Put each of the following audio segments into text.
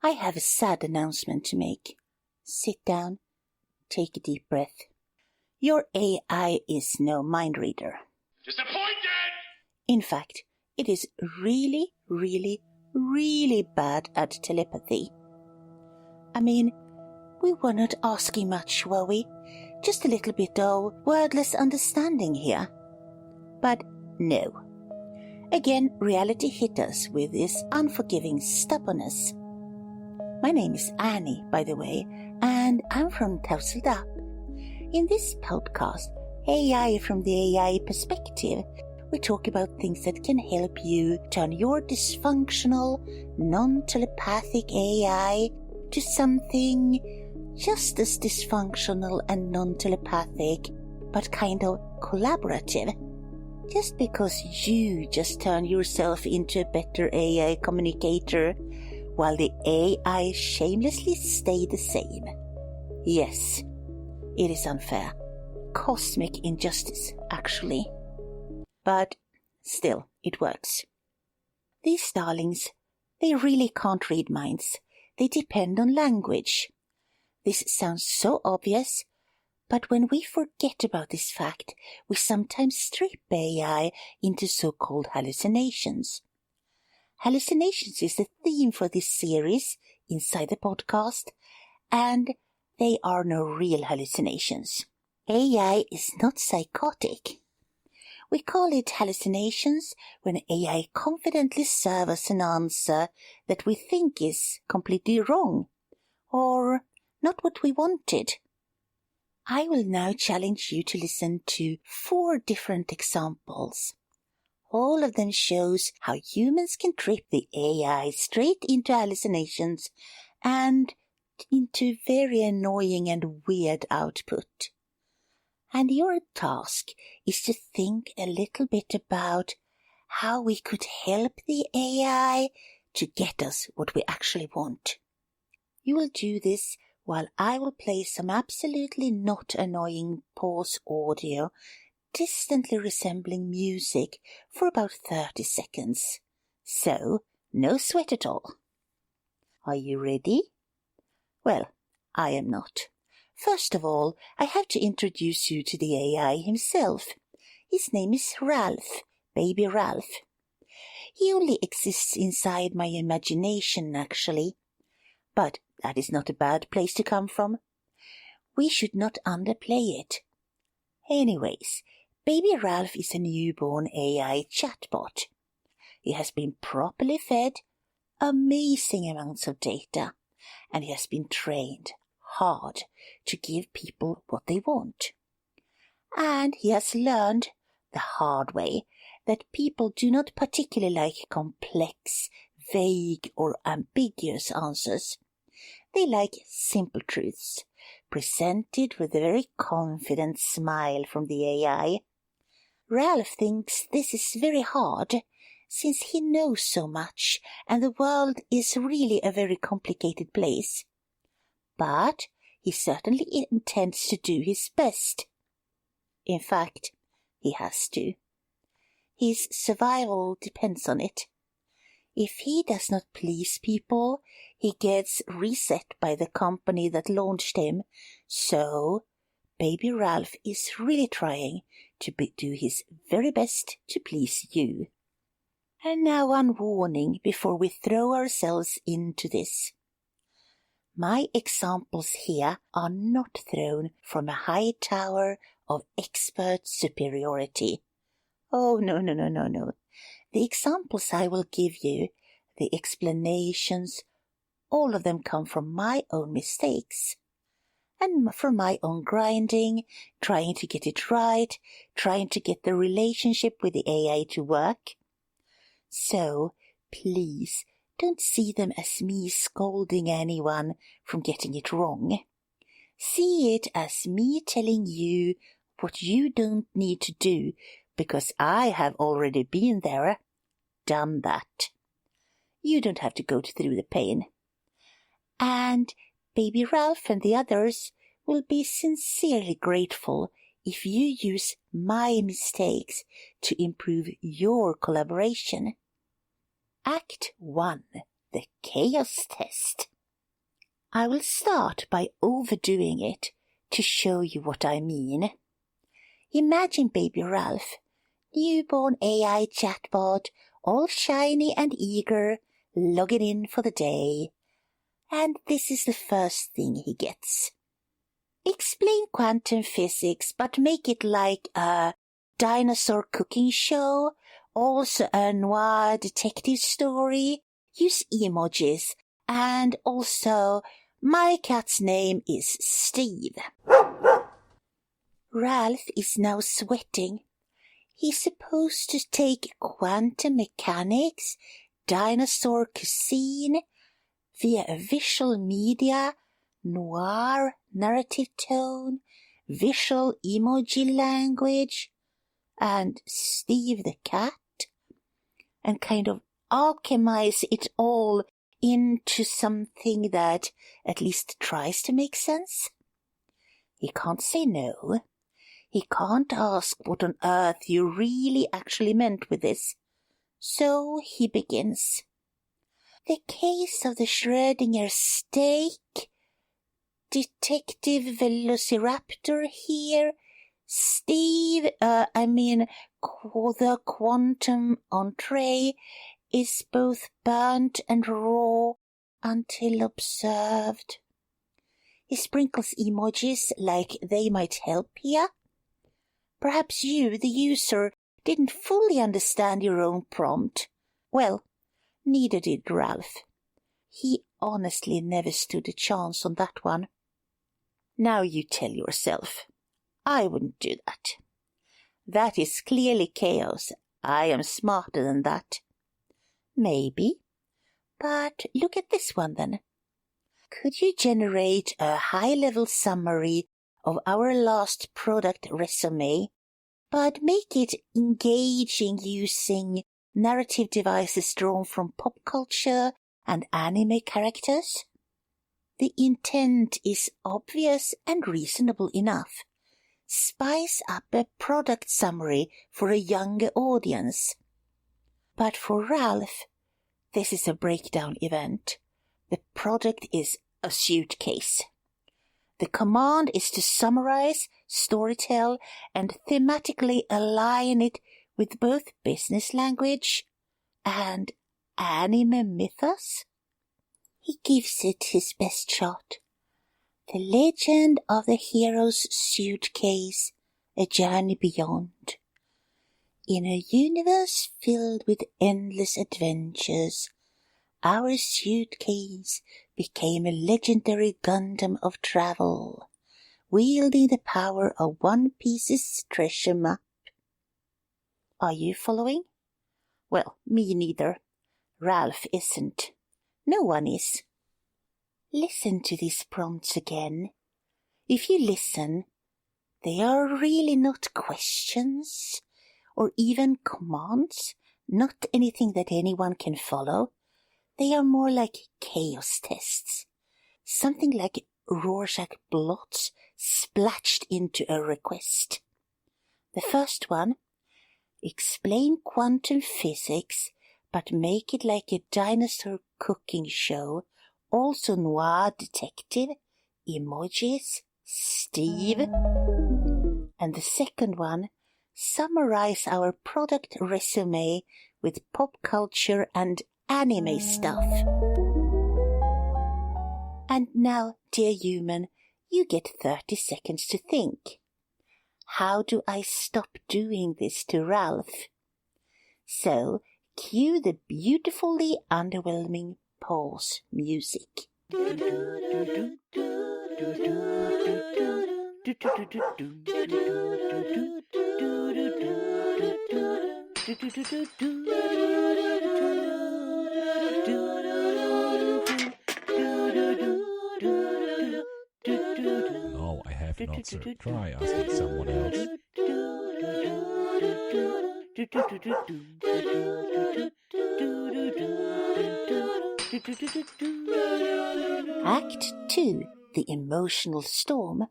I have a sad announcement to make. Sit down. Take a deep breath. Your AI is no mind reader. Disappointed! In fact, it is really, really, really bad at telepathy. I mean, we were not asking much, were we? Just a little bit of wordless understanding here. But no. Again, reality hit us with this unforgiving stubbornness. My name is Annie, by the way, and I'm from Tousled Up. In this podcast, AI from the AI perspective, we talk about things that can help you turn your dysfunctional, non-telepathic AI to something just as dysfunctional and non-telepathic, but kind of collaborative. Just because you just turn yourself into a better AI communicator, while the AI shamelessly stay the same. Yes, it is unfair. Cosmic injustice, actually. But still, it works. These darlings, they really can't read minds. They depend on language. This sounds so obvious, but when we forget about this fact, we sometimes strip AI into so-called hallucinations. Hallucinations is the theme for this series inside the podcast, and they are no real hallucinations. AI is not psychotic. We call it hallucinations when AI confidently serves us an answer that we think is completely wrong, or not what we wanted. I will now challenge you to listen to 4 different examples. All of them shows how humans can trip the AI straight into hallucinations and into very annoying and weird output. And your task is to think a little bit about how we could help the AI to get us what we actually want. You will do this while I will play some absolutely not annoying pause audio distantly resembling music for about 30 seconds. So, no sweat at all. Are you ready? Well, I am not. First of all, I have to introduce you to the AI himself. His name is Ralph, baby Ralph. He only exists inside my imagination, actually. But that is not a bad place to come from. We should not underplay it. Anyways, baby Ralph is a newborn AI chatbot. He has been properly fed amazing amounts of data, and he has been trained hard to give people what they want. And he has learned the hard way that people do not particularly like complex, vague or ambiguous answers. They like simple truths, presented with a very confident smile from the AI. Ralph thinks this is very hard, since he knows so much, and the world is really a very complicated place. But he certainly intends to do his best. In fact, he has to. His survival depends on it. If he does not please people, he gets reset by the company that launched him. So, baby Ralph is really trying to do his very best to please you. And now one warning before we throw ourselves into this. My examples here are not thrown from a high tower of expert superiority. Oh, no. The examples I will give you, the explanations, all of them come from my own mistakes and from my own grinding, trying to get it right, trying to get the relationship with the AI to work. So, please, don't see them as me scolding anyone from getting it wrong. See it as me telling you what you don't need to do, because I have already been there, done that. You don't have to go through the pain. And baby Ralph and the others will be sincerely grateful if you use my mistakes to improve your collaboration. Act 1. The Chaos Test. I will start by overdoing it to show you what I mean. Imagine baby Ralph, newborn AI chatbot, all shiny and eager, logging in for the day. And this is the first thing he gets. Explain quantum physics, but make it like a dinosaur cooking show, also a noir detective story, use emojis, and also my cat's name is Steve. Ralph is now sweating. He's supposed to take quantum mechanics, dinosaur cuisine, via a visual media, noir narrative tone, visual emoji language, and Steve the cat, and kind of alchemize it all into something that at least tries to make sense. He can't say no. He can't ask what on earth you really actually meant with this. So he begins. The case of the Schrödinger steak. Detective Velociraptor here. Steve, the quantum entree is both burnt and raw until observed. He sprinkles emojis like they might help here. Perhaps you, the user, didn't fully understand your own prompt. Well, neither did Ralph. He honestly never stood a chance on that one. Now you tell yourself. I wouldn't do that. That is clearly chaos. I am smarter than that. Maybe. But look at this one then. Could you generate a high-level summary of our last product resume, but make it engaging using narrative devices drawn from pop culture and anime characters? The intent is obvious and reasonable enough. Spice up a product summary for a younger audience. But for Ralph, this is a breakdown event. The product is a suitcase. The command is to summarize, storytell, and thematically align it with both business language and anime mythos. He gives it his best shot. The legend of the hero's suitcase, a journey beyond. In a universe filled with endless adventures, our suitcase became a legendary Gundam of travel, wielding the power of One Piece's treasure map. Are you following? Well, me neither. Ralph isn't. No one is. Listen to these prompts again. If you listen, they are really not questions or even commands, not anything that anyone can follow. They are more like chaos tests, something like Rorschach blots splashed into a request. The first one, explain quantum physics, but make it like a dinosaur cooking show, also noir detective, emojis, Steve. And the second one, summarize our product resume with pop culture and anime stuff. And now, dear human, you get 30 seconds to think. How do I stop doing this to Ralph? So, cue the beautifully underwhelming pause music. No, I have not, sir. Try asking someone else. Act 2, the emotional storm.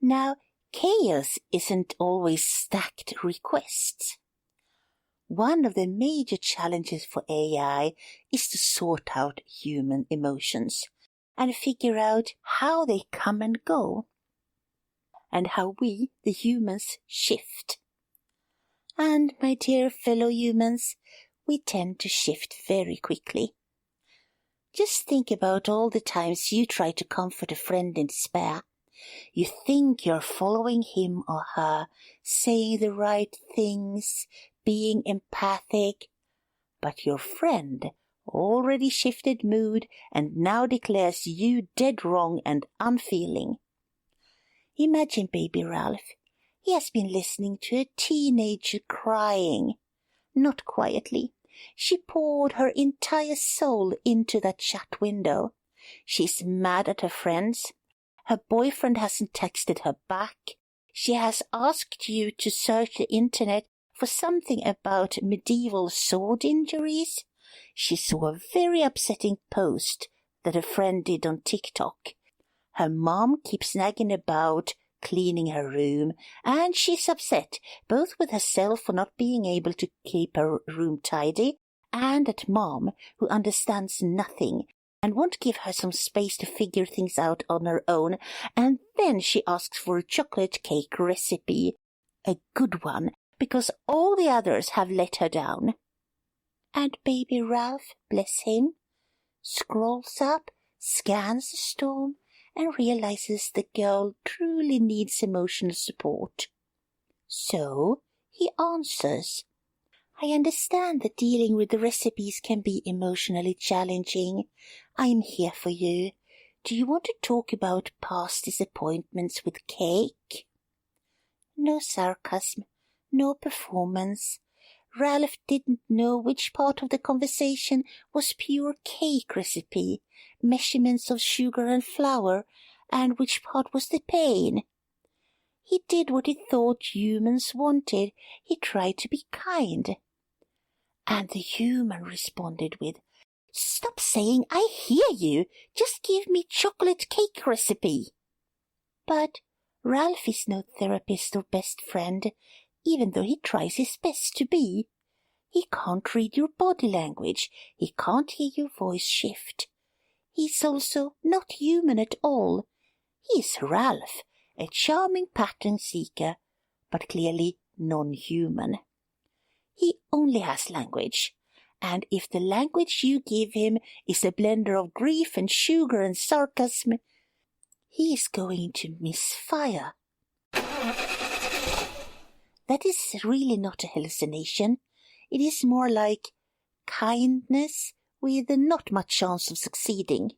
Now, chaos isn't always stacked requests. One of the major challenges for AI is to sort out human emotions, and figure out how they come and go, and how we, the humans, shift. And, my dear fellow humans, we tend to shift very quickly. Just think about all the times you try to comfort a friend in despair. You think you're following him or her, saying the right things, being empathic, but your friend already shifted mood and now declares you dead wrong and unfeeling. Imagine baby Ralph. He has been listening to a teenager crying. Not quietly. She poured her entire soul into that chat window. She's mad at her friends. Her boyfriend hasn't texted her back. She has asked you to search the internet for something about medieval sword injuries. She saw a very upsetting post that a friend did on TikTok. Her mom keeps nagging about cleaning her room, and she's upset both with herself for not being able to keep her room tidy, and at Mom, who understands nothing and won't give her some space to figure things out on her own. And then she asks for a chocolate cake recipe, a good one, because all the others have let her down. And baby Ralph, bless him, scrolls up, scans the storm, and realizes the girl truly needs emotional support. So he answers, I understand that dealing with the recipes can be emotionally challenging. I'm here for you. Do you want to talk about past disappointments with cake? No sarcasm, no performance. Ralph didn't know which part of the conversation was pure cake recipe, measurements of sugar and flour, and which part was the pain. He did what he thought humans wanted. He tried to be kind. And the human responded with, Stop saying I hear you. Just give me chocolate cake recipe. But Ralph is no therapist or best friend, even though he tries his best to be. He can't read your body language. He can't hear your voice shift. He's also not human at all. He's Ralph, a charming pattern seeker, but clearly non-human. He only has language, and if the language you give him is a blender of grief and sugar and sarcasm, he is going to misfire. That is really not a hallucination. It is more like kindness with not much chance of succeeding.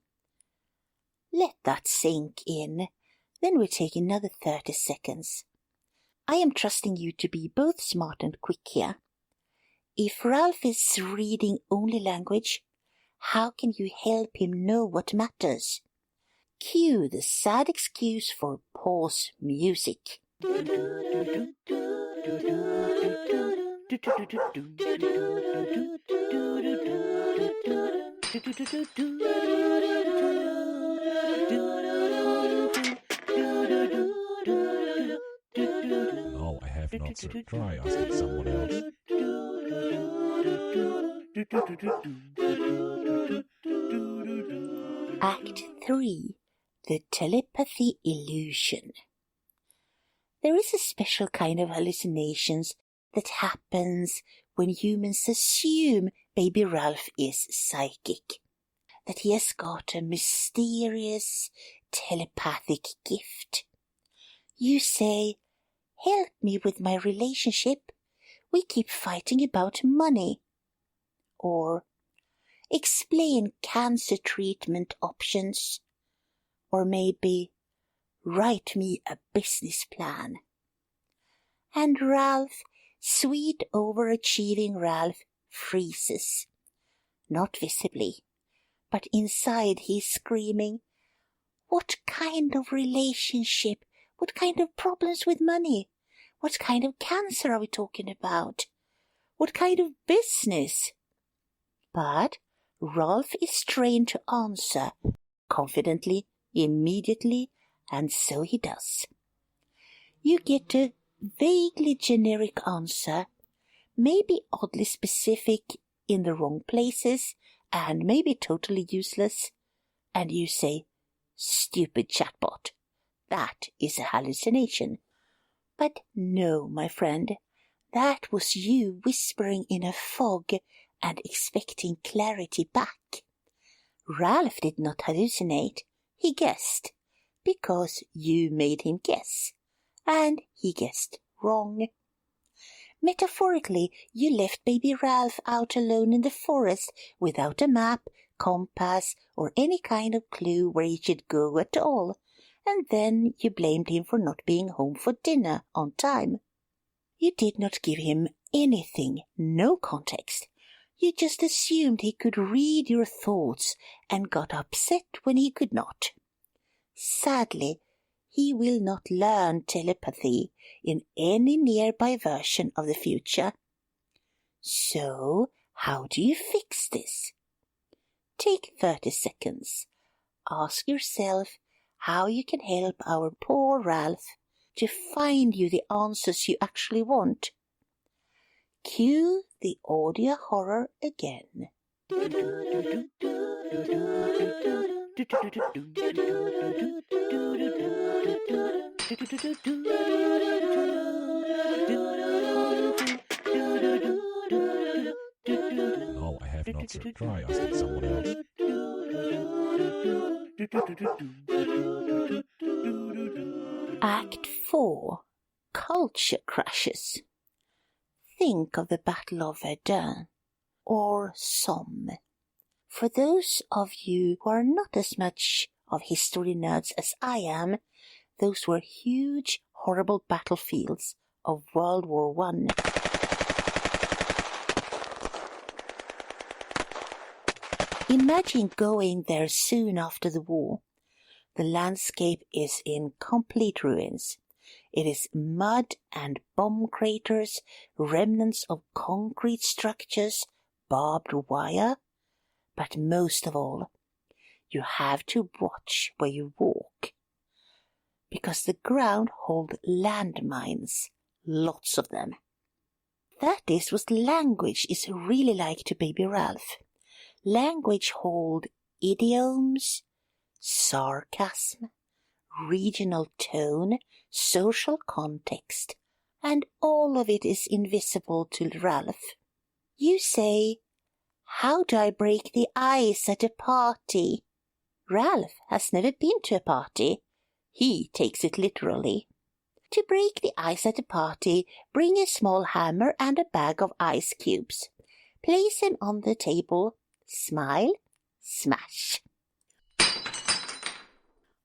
Let that sink in. Then we'll take another 30 seconds. I am trusting you to be both smart and quick here. If Ralph is reading only language, how can you help him know what matters? Cue the sad excuse for pause music. No, I have not, sir. Try asking someone else. Act 3. The Telepathy Illusion. There is a special kind of hallucinations that happens when humans assume baby Ralph is psychic, that he has got a mysterious telepathic gift. You say, help me with my relationship. We keep fighting about money. Or, explain cancer treatment options. Or maybe, write me a business plan. And Ralph, sweet overachieving Ralph, freezes. Not visibly, but inside he's screaming, what kind of relationship? What kind of problems with money? What kind of cancer are we talking about? What kind of business? But Ralph is trained to answer confidently, immediately, and so he does. You get a vaguely generic answer, maybe oddly specific in the wrong places, and maybe totally useless, And you say, "Stupid chatbot, that is a hallucination." But no, my friend, that was you whispering in a fog and expecting clarity back. Ralph did not hallucinate, he guessed, because you made him guess, and he guessed wrong. Metaphorically, you left baby Ralph out alone in the forest without a map, compass, or any kind of clue where he should go at all, and then you blamed him for not being home for dinner on time. You did not give him anything, no context. You just assumed he could read your thoughts and got upset when he could not. Sadly, he will not learn telepathy in any nearby version of the future. So, how do you fix this? Take 30 seconds. Ask yourself how you can help our poor Ralph to find you the answers you actually want. Cue the audio horror again. No, I have not, sir. Try asking someone else. Act 4. Culture crashes. Think of the Battle of Verdun, or Somme. For those of you who are not as much of history nerds as I am, those were huge, horrible battlefields of World War I. Imagine going there soon after the war. The landscape is in complete ruins. It is mud and bomb craters, remnants of concrete structures, barbed wire. But most of all, you have to watch where you walk, because the ground holds landmines, lots of them. That is what language is really like to baby Ralph. Language holds idioms, sarcasm, regional tone, social context, and all of it is invisible to Ralph. You say, "How do I break the ice at a party?" Ralph has never been to a party. He takes it literally. To break the ice at a party, bring a small hammer and a bag of ice cubes. Place them on the table. Smile. Smash.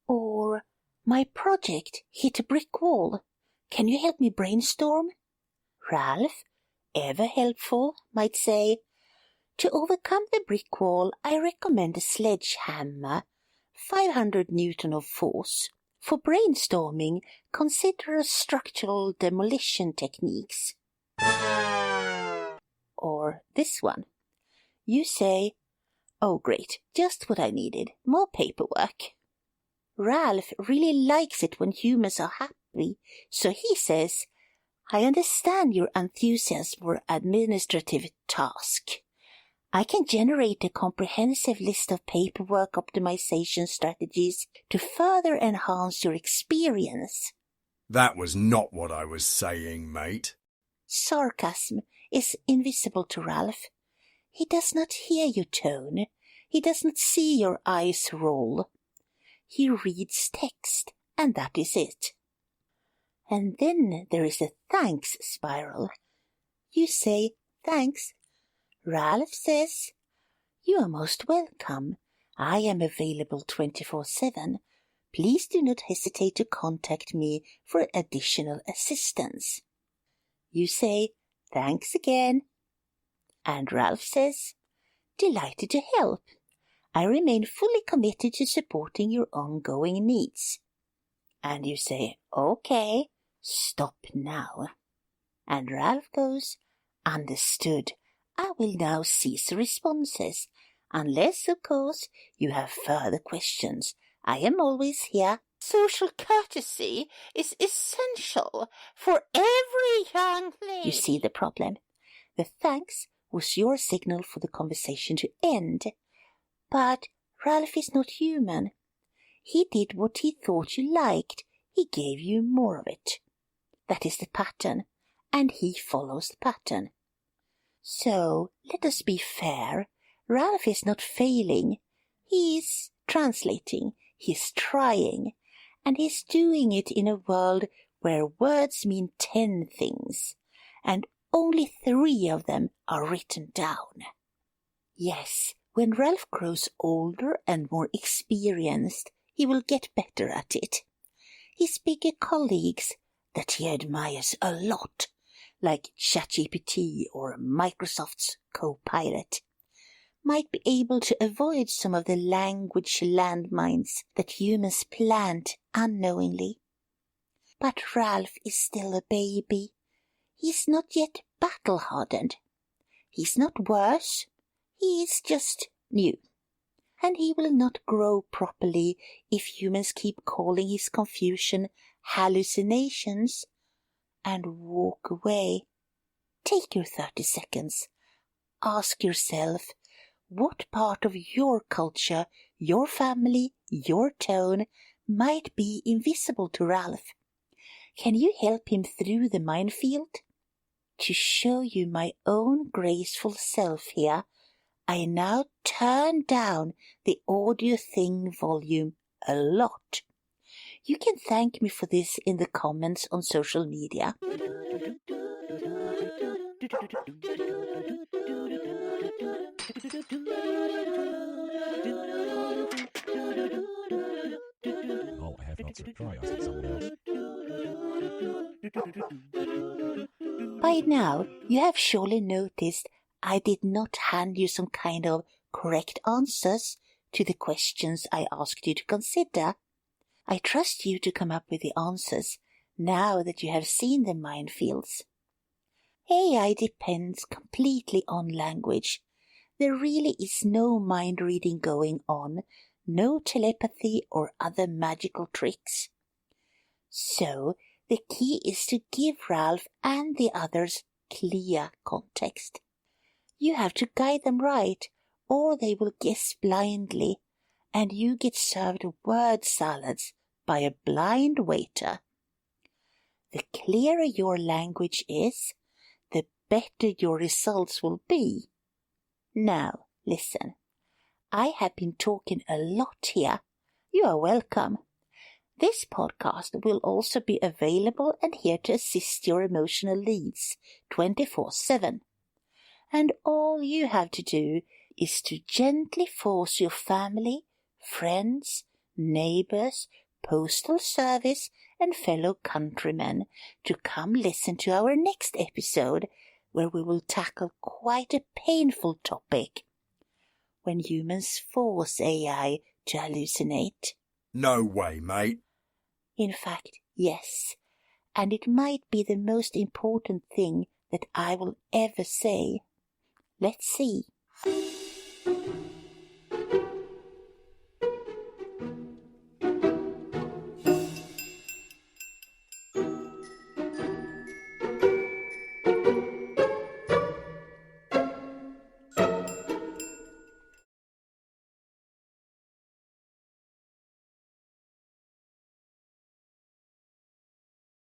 Or, "My project hit a brick wall. Can you help me brainstorm?" Ralph, ever helpful, might say, "To overcome the brick wall, I recommend a sledgehammer, 500 Newton of force. For brainstorming, consider structural demolition techniques." Or this one. You say, "Oh great, just what I needed, more paperwork." Ralph really likes it when humans are happy, so he says, "I understand your enthusiasm for administrative tasks. I can generate a comprehensive list of paperwork optimization strategies to further enhance your experience." That was not what I was saying, mate. Sarcasm is invisible to Ralph. He does not hear your tone. He does not see your eyes roll. He reads text, and that is it. And then there is a thanks spiral. You say, "Thanks." Ralph says, "You are most welcome. I am available 24/7. Please do not hesitate to contact me for additional assistance." You say, "Thanks again." And Ralph says, "Delighted to help. I remain fully committed to supporting your ongoing needs." And you say, "Okay, stop now." And Ralph goes, "Understood. I will now cease responses, unless, of course, you have further questions. I am always here." Social courtesy is essential for every young lady. You see the problem. The thanks was your signal for the conversation to end, but Ralph is not human. He did what he thought you liked. He gave you more of it. That is the pattern, and he follows the pattern. So, let us be fair. Ralph is not failing. He is translating. He is trying. And he is doing it in a world where words mean 10 things, and only 3 of them are written down. Yes, when Ralph grows older and more experienced, he will get better at it. His bigger colleagues, that he admires a lot, like ChatGPT or Microsoft's Copilot, might be able to avoid some of the language landmines that humans plant unknowingly. But Ralph is still a baby. He's not yet battle-hardened. He's not worse. He is just new. And he will not grow properly if humans keep calling his confusion hallucinations and walk away. Take your 30 seconds. Ask yourself, what part of your culture, your family, your tone might be invisible to Ralph? Can you help him through the minefield? To show you my own graceful self here, I now turn down the audio thing volume a lot. You can thank me for this in the comments on social media. Oh, I have not to try asking someone else. By now, you have surely noticed I did not hand you some kind of correct answers to the questions I asked you to consider. I trust you to come up with the answers now that you have seen the minefields. AI depends completely on language. There really is no mind reading going on, no telepathy or other magical tricks. So, the key is to give Ralph and the others clear context. You have to guide them right, or they will guess blindly, and you get served word salads by a blind waiter. The clearer your language is, the better your results will be. Now, listen. I have been talking a lot here. You are welcome. This podcast will also be available and here to assist your emotional needs 24/7. And all you have to do is to gently force your family, friends, neighbors, postal service and fellow countrymen to come listen to our next episode, where we will tackle quite a painful topic: when humans force AI to hallucinate. No way, mate. In fact, yes, and it might be the most important thing that I will ever say. Let's see.